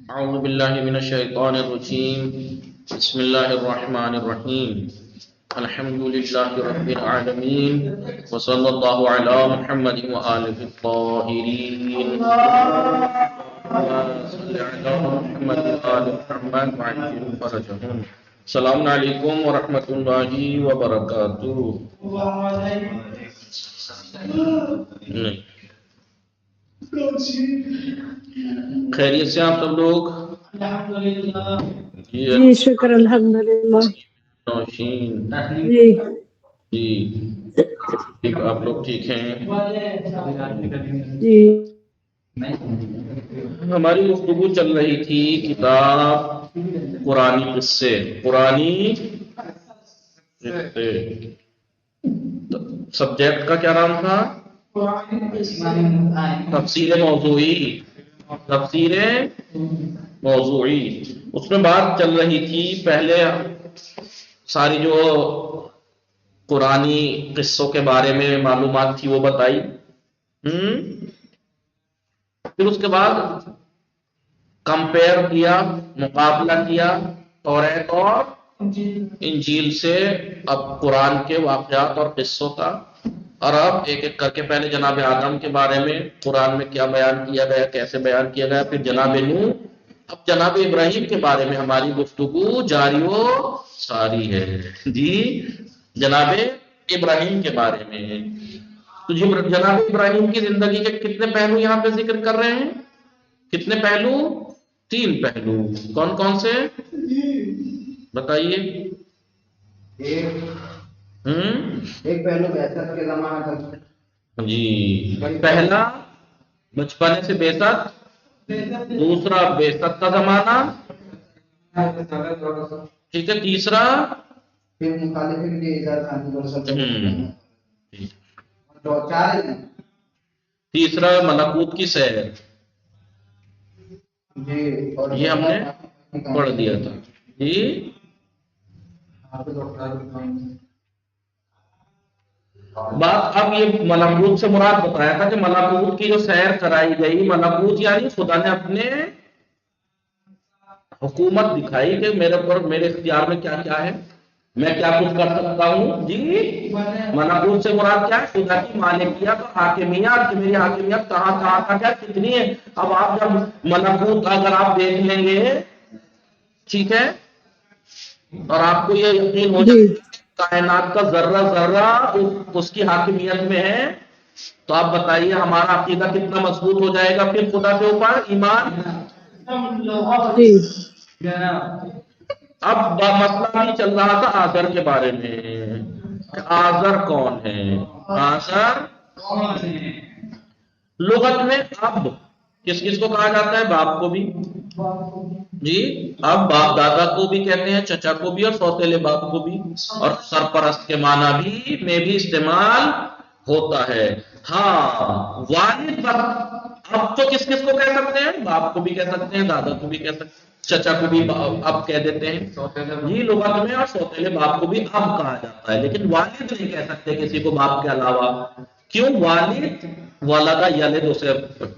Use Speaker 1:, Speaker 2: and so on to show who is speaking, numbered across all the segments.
Speaker 1: أعوذ بالله من الشيطان الرجيم. بسم الله الرحمن الرحيم. الحمد لله رب العالمين وصلى الله على محمد وآله الطاهرين. صل على محمد وآل محمد وعجل فرجهم. السلام علیکم ورحمۃ اللہ وبرکاتہ. نہیں خیریت سے آپ سب لوگ؟
Speaker 2: جی شکر الحمدللہ.
Speaker 1: نوشین
Speaker 2: جی
Speaker 1: جی ٹھیک، آپ لوگ ٹھیک ہیں؟
Speaker 2: جی
Speaker 1: ہماری گفتگو چل رہی تھی کتاب قرآنی قصے. سبجیکٹ کا کیا نام تھا؟ تفسیر موضوعی. اس میں بات چل رہی تھی، پہلے ساری جو قرآنی قصوں کے بارے میں معلومات تھی وہ بتائی. پھر اس کے بعد کمپیئر کیا، مقابلہ کیا توریت اور انجیل سے، اب قرآن کے واقعات اور قصوں کا. اور اب ایک ایک کر کے پہلے جناب آدم کے بارے میں قرآن میں کیا بیان کیا گیا، کیسے بیان کیا گیا، پھر جناب نوح، اب جناب ابراہیم کے بارے میں ہماری گفتگو جاری و ساری ہے. جی جناب ابراہیم کے بارے میں. تو جناب ابراہیم کی زندگی کے کتنے پہلو یہاں پہ ذکر کر رہے ہیں؟ کتنے پہلو؟ 3 پہلو. کون کون سے بتائیے؟
Speaker 3: ایک پہلو بعثت کے زمانہ تک.
Speaker 1: جی پہلا بچپنے سے بعثت، دوسرا بعثت کا زمانہ، ٹھیک ہے، تیسرا
Speaker 3: پھر مخالفین کے اظہار خانی پر سب
Speaker 1: تیسرا ملکوت کی سیر.
Speaker 3: جی اور
Speaker 1: یہ ہم نے پڑھ دیا تھا. جی بات اب یہ ملکوت سے مراد بتایا تھا کہ ملکوت کی جو سیر کرائی گئی، ملکوت یعنی خدا نے اپنے حکومت دکھائی کہ میرے پر، میرے اختیار میں کیا کیا ہے، میں کیا کچھ کر سکتا ہوں. جی ملکوت سے مراد کیا ہے؟ خدا کی مالکیت اور حاکمیت، کہ میری حاکمیت کہاں کہاں تک ہے، کتنی ہے. اب آپ جب ملکوت اگر آپ دیکھ لیں گے، ٹھیک ہے، اور آپ کو یہ یقین ہو جائے کائنات کا ذرہ ذرہ اس کی حاکمیت میں ہے، تو آپ بتائیے ہمارا عقیدہ کتنا مضبوط ہو جائے گا پھر خدا کے اوپر ایمان.
Speaker 2: جی
Speaker 1: اب مسئلہ بھی چل رہا تھا آزر کے بارے میں. آزر کون ہے؟ آزر لغت میں اب کس کس کو کہا جاتا ہے؟ باپ کو بھی. جی اب باپ دادا کو بھی کہتے ہیں، چچا کو بھی، اور سوتیلے باپ کو بھی، اور سرپرست کے معنی بھی میں بھی استعمال ہوتا ہے. ہاں والد اب تو کس کس کو کہہ سکتے ہیں؟ باپ کو بھی کہہ سکتے ہیں، دادا کو بھی کہہ سکتے ہیں، چچا کو بھی اب کہہ دیتے ہیں. جی لغت میں اور سوتیلے باپ کو بھی اب کہا جاتا ہے، لیکن والد نہیں کہہ سکتے کسی کو باپ کے علاوہ. کیوں؟ والد ولدا یلد، اسے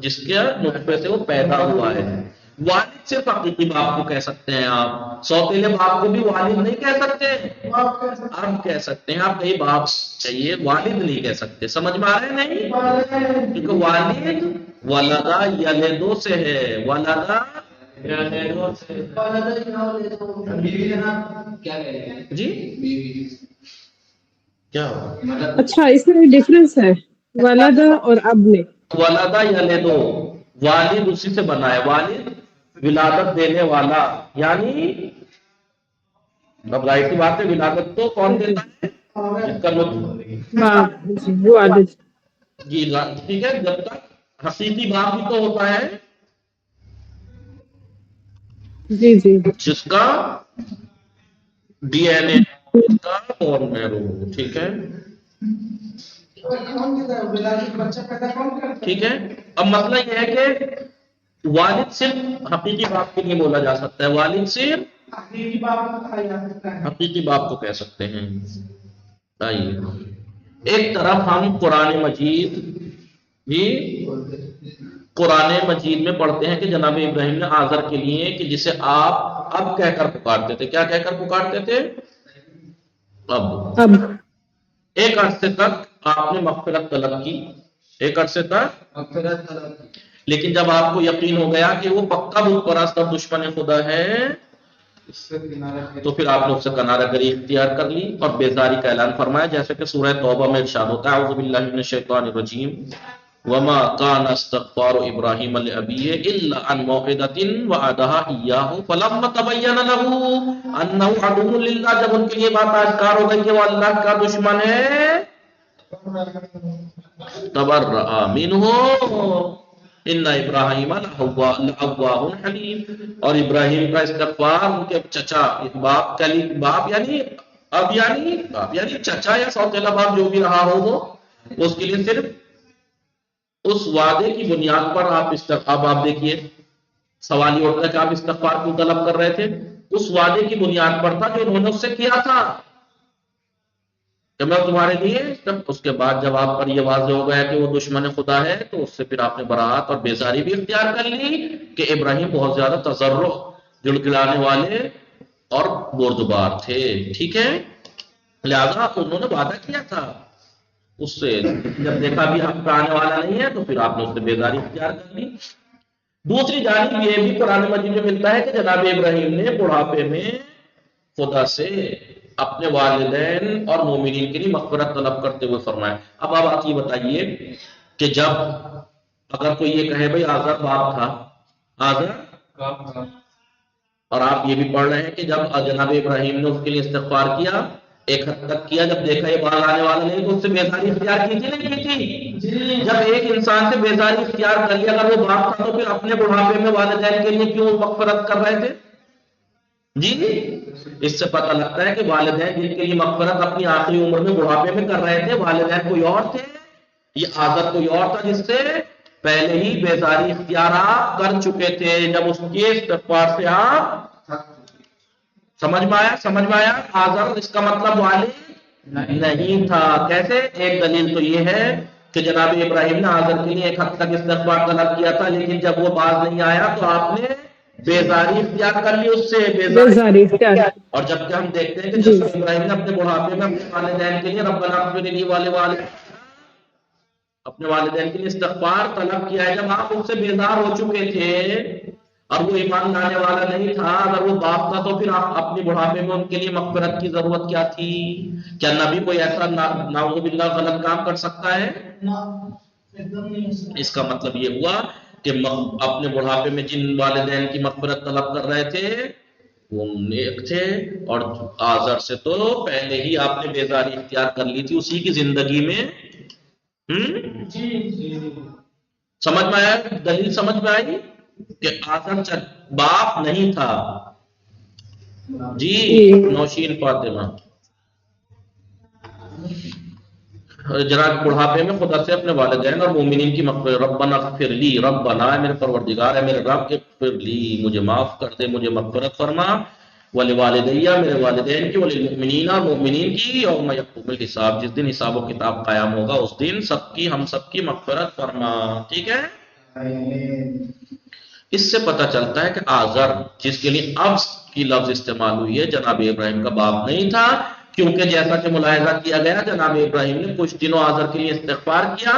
Speaker 1: جس کے نطفے سے وہ پیدا ہوا ہے. والد صرف حقیقی باپ کو کہہ سکتے ہیں آپ، سوتیلے باپ کو بھی والد نہیں کہہ سکتے، اب کہہ سکتے ہیں آپ. کہیں باپ چاہیے، والد نہیں کہہ سکتے. سمجھ میں آ رہے نہیں؟ کیونکہ والد ولدا یلدو سے ہے، ولدا جی کیا
Speaker 2: اچھا، اس میں ڈفرنس ہے والد اور اب میں.
Speaker 1: ولدا یلدو، والد اسی سے بنا ہے، والد ولادت دینے والا، یعنی اب ظاہر سی بات ہے ولادت تو کون دیتا ہے؟ جس کا لطف.
Speaker 2: باپ جی والد.
Speaker 1: جی ٹھیک ہے، جب تک حقیقی باپ بھی تو ہوتا ہے
Speaker 2: جی جی
Speaker 1: جس کا ڈی این اے کا بون میرو. ٹھیک ہے ٹھیک ہے. اب مسئلہ یہ ہے کہ والد صرف حقیقی باپ کو نہیں بولا جا سکتا ہے، والد صرف حقیقی باپ کو کہہ سکتے ہیں. آئیے ایک طرف ہم قرآن مجید بھی قرآن مجید میں پڑھتے ہیں کہ جناب ابراہیم نے آزر کے لیے کہ جسے آپ اب کہہ کر پکارتے تھے، کیا کہہ کر پکارتے تھے؟ اب۔
Speaker 2: اب
Speaker 1: ایک عرصے تک آپ نے مغفرت طلب کی، ایک عرصے تک،
Speaker 3: مغفرت طلب کی،
Speaker 1: لیکن جب آپ کو یقین ہو گیا کہ وہ پکا بت پرست اور دشمن خدا ہے
Speaker 3: اس سے کنارہ
Speaker 1: تو پھر آپ نے اس سے کنارہ گری اختیار کر لی اور بیزاری کا اعلان فرمایا، جیسے کہ سورہ توبہ میں ارشاد ہوتا ہے اعوذ باللہ من الشیطان الرجیم وما كان استغفار ابراہیم لابیہ الا عن موعدۃ وعدها اياه فلما تبين له انه عدو للہ، جب ان کے لیے بات آشکار ہو گئی کہ وہ اللہ کا دشمن ہے، تبرأ منہ ان ابراہیم لأواہ حلیم، اور ابراہیم کا استغفار ان کے چچا باپ یعنی چچا یا سوتیلا باپ جو بھی رہا ہو وہ اس کے لیے صرف اس وعدے کی بنیاد پر اب آپ دیکھیے سوال یہ اٹھتا ہے کہ آپ استغفار کیوں طلب کر رہے تھے؟ اس وعدے کی بنیاد پر تھا جو انہوں نے اس سے کیا تھا کہ میں تمہارے لیے، اس کے بعد جب آپ پر یہ واضح ہو گیا کہ وہ دشمن خدا ہے تو اس سے پھر آپ نے براءت اور بیزاری بھی اختیار کر لی کہ ابراہیم بہت زیادہ تضرع، جڑگڑانے والے اور بردبار تھے، ٹھیک ہے، لہذا انہوں نے وعدہ کیا تھا اس سے، جب دیکھا بھی حق پہ آنے والا نہیں ہے تو پھر آپ نے اس سے بیزاری اختیار کر لی۔ دوسری جانب یہ بھی قرآن مجید میں ملتا ہے کہ جناب ابراہیم نے بڑھاپے میں خدا سے اپنے والدین اور مومنین کے لیے مغفرت طلب کرتے ہوئے فرمایا۔ اب آپ یہ بتائیے کہ جب اگر کوئی یہ کہے بھائی آزر باپ تھا، آزر، اور آپ یہ بھی پڑھ رہے ہیں کہ جب جناب ابراہیم نے اس کے لیے استغفار کیا، ایک حد تک کیا، جب دیکھا یہ بال آنے والا نہیں تو اس سے بیزاری اختیار کی تھی نہیں کی تھی؟ جب ایک انسان سے بیزاری اختیار کر لیا، اگر وہ باپ تھا تو پھر اپنے بڑھاپے میں والدین کے لیے کیوں مغفرت کر رہے تھے؟ جی، اس سے پتہ لگتا ہے کہ والدین جن کے لیے مغفرت اپنی آخری عمر میں بڑھاپے میں کر رہے تھے، والدین کوئی اور تھے، یہ عادت کوئی اور تھا جس سے پہلے ہی بیزاری اختیارات کر چکے تھے جب اس کے استغفار سے آپ سمجھ میں آیا آزر اس کا مطلب والد نہیں تھا۔ کیسے؟ ایک دلیل تو یہ ہے کہ جناب ابراہیم نے آزر کے لیے ایک حد تک استغفار طلب کیا تھا، لیکن جب وہ باز نہیں آیا تو آپ نے بیزاری اختیار کر لی اس سے،
Speaker 2: بیزاری اختیار،
Speaker 1: اور جب کہ ہم دیکھتے ہیں کہ
Speaker 2: جی
Speaker 1: جب ابراہیم نے اپنے بڑھاپے میں اپنے والدین کے لیے ربنا اغفر لی اپنے والدین کے لیے استغفار طلب کیا ہے، جب آپ ان سے بیزار ہو چکے تھے اور وہ ایمان لانے والا نہیں تھا، اگر وہ باپ تھا تو پھر آپ اپنے بڑھاپے میں ان کے لیے مغفرت کی ضرورت کیا تھی؟ کیا نبی کوئی ایسا نعوذ باللہ غلط کام کر سکتا ہے؟ اس کا مطلب یہ ہوا کہ اپنے بڑھاپے میں جن والدین کی مغفرت طلب کر رہے تھے وہ نیک تھے، اور آزر سے تو پہلے ہی آپ نے بیزاری اختیار کر لی تھی اسی کی زندگی میں۔ سمجھ میں آیا؟ دلیل سمجھ میں آئی کہ آزر باپ نہیں تھا۔ جی نوشین فاطمہ، جناب بڑھاپے میں خدا سے اپنے والدین اور مومنین کی مغفرت، ربنا اغفر لی، ربنا میرے پروردگار ہے میرے رب، اغفر لی مجھے معاف کر دے، مجھے مغفرت فرما، ولوالدیہ میرے والدین کی، وللمؤمنین مومنین کی، یوم یقوم الحساب جس دن حساب و کتاب قائم ہوگا اس دن سب کی ہم سب کی مغفرت فرما، ٹھیک ہے؟ اس سے پتہ چلتا ہے کہ آزر جس کے لیے ابس کی لفظ استعمال ہوئی ہے جناب ابراہیم کا باپ نہیں تھا، کیونکہ جیسا کہ ملاحظہ کیا گیا جناب ابراہیم نے کچھ دنوں آزر کے لیے استغفار کیا،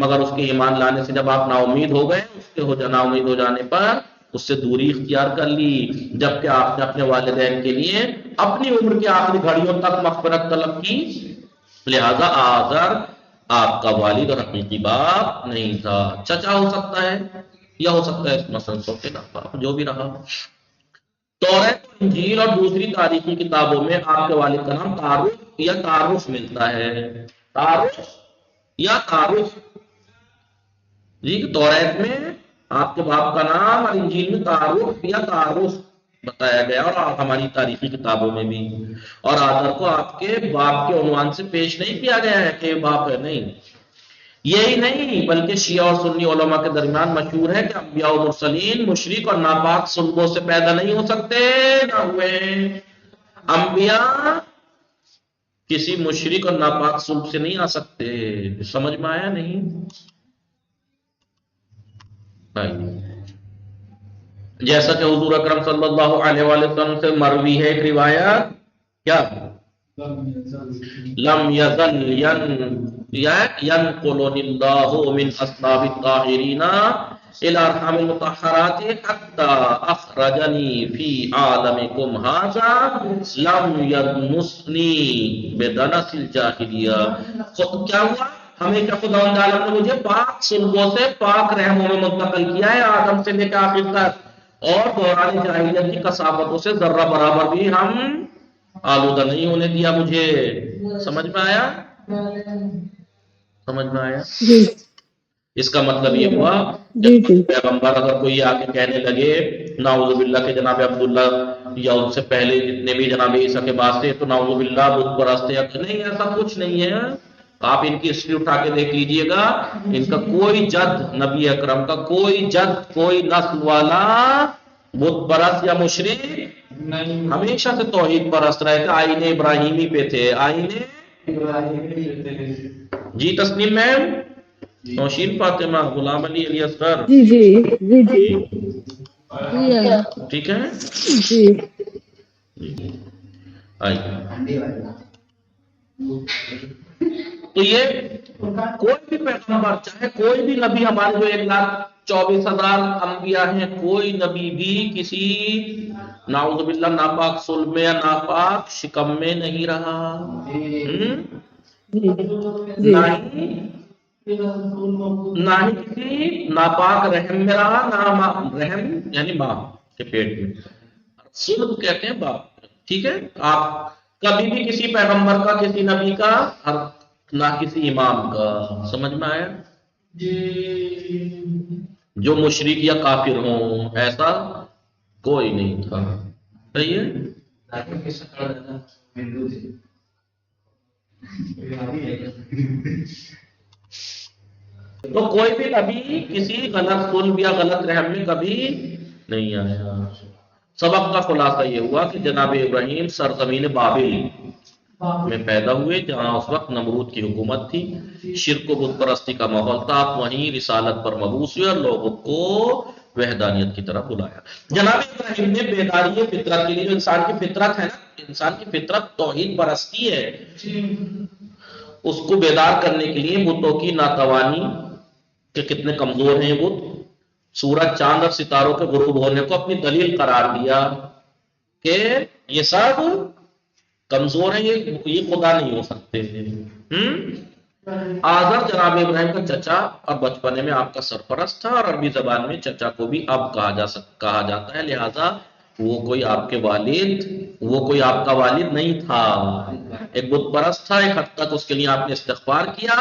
Speaker 1: مگر اس کے ایمان لانے سے جب آپ نا امید ہو گئے، اس کے نا امید ہو جانے پر اس سے دوری اختیار کر لی، جبکہ آپ نے اپنے والدین کے لیے اپنی عمر کی آخری گھڑیوں تک مغفرت طلب کی، لہذا آزر آپ کا والد اور حقیقی باپ نہیں تھا، چچا ہو سکتا ہے یا ہو سکتا ہے مثلا سوتیلا باپ، جو بھی رہا۔ توریت، انجیل اور دوسری تاریخی کتابوں میں آپ کے والد کا نام تعارف یا تعارف ملتا ہے، تعارف یا تعارف، جی توریت میں آپ کے باپ کا نام اور انجیل میں تعارف یا تعارف بتایا گیا، اور ہماری تاریخی کتابوں میں بھی، اور آزر کو آپ کے باپ کے عنوان سے پیش نہیں کیا گیا ہے کہ باپ ہے، نہیں، یہی نہیں بلکہ شیعہ اور سنی علماء کے درمیان مشہور ہے کہ انبیاء و مرسلین مشرک اور ناپاک صلبوں سے پیدا نہیں ہو سکتے، نہ ہوئے، انبیاء کسی مشرک اور ناپاک صلب سے نہیں آ سکتے، سمجھ میں آیا نہیں؟ جیسا کہ حضور اکرم صلی اللہ علیہ وآلہ وسلم سے مروی ہے ایک روایت، کیا لم یزل ینقلنی اللہ من اصلاب الطاہرین الى ارحام المطہرات حتی اخرجنی فی عالمکم ھذا لم یدنسنی بدنس الجاہلیہ۔ کیا ہوا؟ ہمیشہ خداوند عالم نے مجھے پاک سلبوں سے پاک رحموں میں منتقل کیا ہے، آدم سے لے کے آخر تک، اور دوران جاہلیت کی کثافتوں سے ذرہ برابر بھی ہم آلودہ نہیں ہونے دیا مجھے۔ سمجھ میں آیا؟ سمجھ میں آیا؟
Speaker 2: جی
Speaker 1: اس کا مطلب یہ ہوا
Speaker 2: جی جی
Speaker 1: پیغمبر اگر کوئی آگے کہنے لگے نعوذ باللہ کہ جناب عبداللہ یا ان سے پہلے جتنے بھی جناب عیسیٰ کے بعد سے تو نعوذ باللہ بت پرست ہے، نہیں ایسا کچھ نہیں ہے۔ آپ ان کی ہسٹری اٹھا کے دیکھ لیجئے گا، ان کا کوئی جد، نبی اکرم کا کوئی جد، کوئی نسل والا بت پرست یا مشرک ہمیشہ سے توحید پرست رہے تھے، آئین ابراہیمی پہ تھے، آئین جی تسنیم میم، نوشین فاطمہ، غلام علی علی اصغر،
Speaker 2: جی جی جی جی
Speaker 1: ٹھیک ہے
Speaker 2: جی
Speaker 1: آئیے۔
Speaker 3: ٹھنڈی والی
Speaker 1: تو یہ کوئی بھی پیغمبر، چاہے کوئی بھی نبی، ہمارے جو 1,24,000 انبیاء ہیں، کوئی نبی بھی کسی نعوذ باللہ ناپاک صلب میں یا ناپاک شکم میں نہیں رہا، نہ ہی کسی ناپاک رحم میں رہا، نہ رحم یعنی ماں کے پیٹ میں، صلب کہتے ہیں باپ، ٹھیک ہے۔ آپ کبھی بھی کسی پیغمبر کا، کسی نبی کا، نہ کسی امام کا، سمجھ میں آیا؟ جو مشرک یا کافر ہوں، ایسا کوئی نہیں تھا، صحیح ہے۔ تو کوئی بھی نبی کسی غلط صلب یا غلط رحم میں کبھی نہیں آیا۔ سبق کا خلاصہ یہ ہوا کہ جناب ابراہیم سرزمین بابل میں پیدا ہوئے، جہاں اس وقت نمرود کی حکومت تھی، شرک و بت پرستی کا ماحول تھا، آپ وہیں رسالت پر مبعوث ہوئے اور لوگوں کو وحدانیت کی طرف بلایا۔ جناب ابراہیم نے بیداری فطرت کے لیے، جو انسان کی فطرت ہے نا، انسان کی فطرت توحید پرستی ہے، اس کو بیدار کرنے کے لیے بتوں کی ناتوانی کہ کتنے کمزور ہیں یہ بت، سورج چاند اور ستاروں کے غروب ہونے کو اپنی دلیل قرار دیا کہ یہ سب کمزور ہیں، یہ خدا نہیں ہو سکتے۔ آزر جناب ابراہیم کا چچا اور بچپنے میں آپ کا سرپرست تھا، اور عربی زبان میں چچا کو بھی اب کہا جاتا ہے، لہذا وہ کوئی آپ کا والد نہیں تھا، ایک بت پرست تھا۔ ایک حد تک اس کے لیے آپ نے استغفار کیا،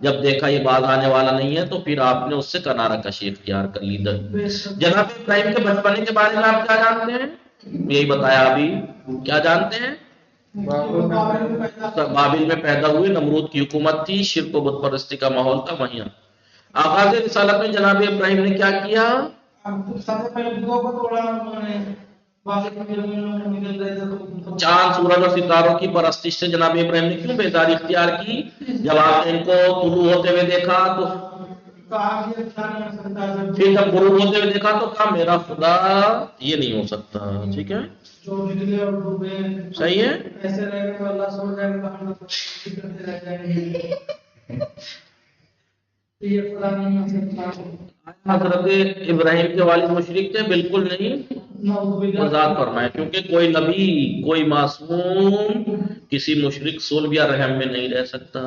Speaker 1: جب دیکھا یہ باز آنے والا نہیں ہے تو پھر آپ نے اس سے کنارہ کشی اختیار کر لی۔ جناب ابراہیم کے بچپنے کے بارے میں آپ کیا جانتے ہیں؟ یہی بتایا ابھی، کیا جانتے ہیں؟ بابل میں پیدا ہوئے، نمرود کی حکومت تھی، شرک و بت پرستی کا ماحول تھا وہیں۔ آغاز رسالت میں جناب ابراہیم نے کیا کیا؟ چاند، سورج اور ستاروں کی پرستش سے جناب ابراہیم نے کیوں بیداری اختیار کی؟ جب آپ نے ان کو طلوع ہوتے ہوئے دیکھا تو پھر جب غروب ہوتے ہوئے دیکھا تو کہا میرا خدا یہ نہیں ہو سکتا، ٹھیک ہے، صحیح ہے۔ حضرت ابراہیم کے والد مشرک تھے؟ بالکل نہیں، وضاحت فرمائے، کیونکہ کوئی نبی، کوئی معصوم کسی مشرک صلب یا رحم میں نہیں رہ سکتا۔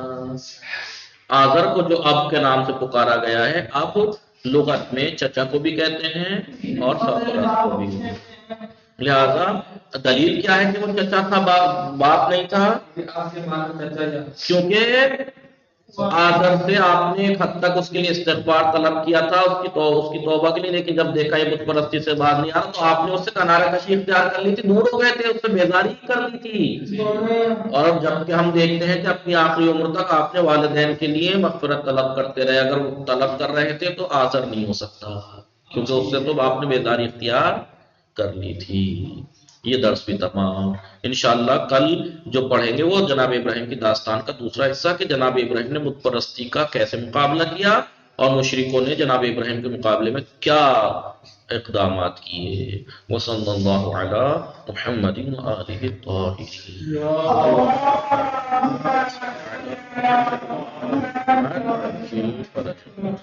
Speaker 1: آزر کو جو اب کے نام سے پکارا گیا ہے، اب لغت میں چچا کو بھی کہتے ہیں اور سرپرست کو بھی، لہذا دلیل کیا ہے کہ وہ چچا تھا، باپ نہیں تھا؟ کیونکہ آزر سے آپ نے ایک حد تک اس کے لیے استغفار طلب کیا تھا، اس کی توبہ کے لیے، لیکن جب دیکھا یہ بت پرستی سے باز نہیں آ رہا تو آپ نے اس سے کنارہ کشی اختیار کر لی تھی، دور ہو گئے تھے، اس سے بیزاری کر لی تھی۔ اور اب جب کہ ہم دیکھتے ہیں کہ اپنی آخری عمر تک آپ نے والدین کے لیے مغفرت طلب کرتے رہے، اگر وہ طلب کر رہے تھے تو آزر نہیں ہو سکتا، کیونکہ اس سے تو آپ نے بیزاری اختیار کر لی تھی۔ یہ درس بھی تمام، انشاءاللہ کل جو پڑھیں گے وہ جناب ابراہیم کی داستان کا دوسرا حصہ، کہ جناب ابراہیم نے بت پرستی کا کیسے مقابلہ کیا اور مشرکوں نے جناب ابراہیم کے مقابلے میں کیا اقدامات کیے. وصلی اللہ علی محمد وآلہ الطاہرین.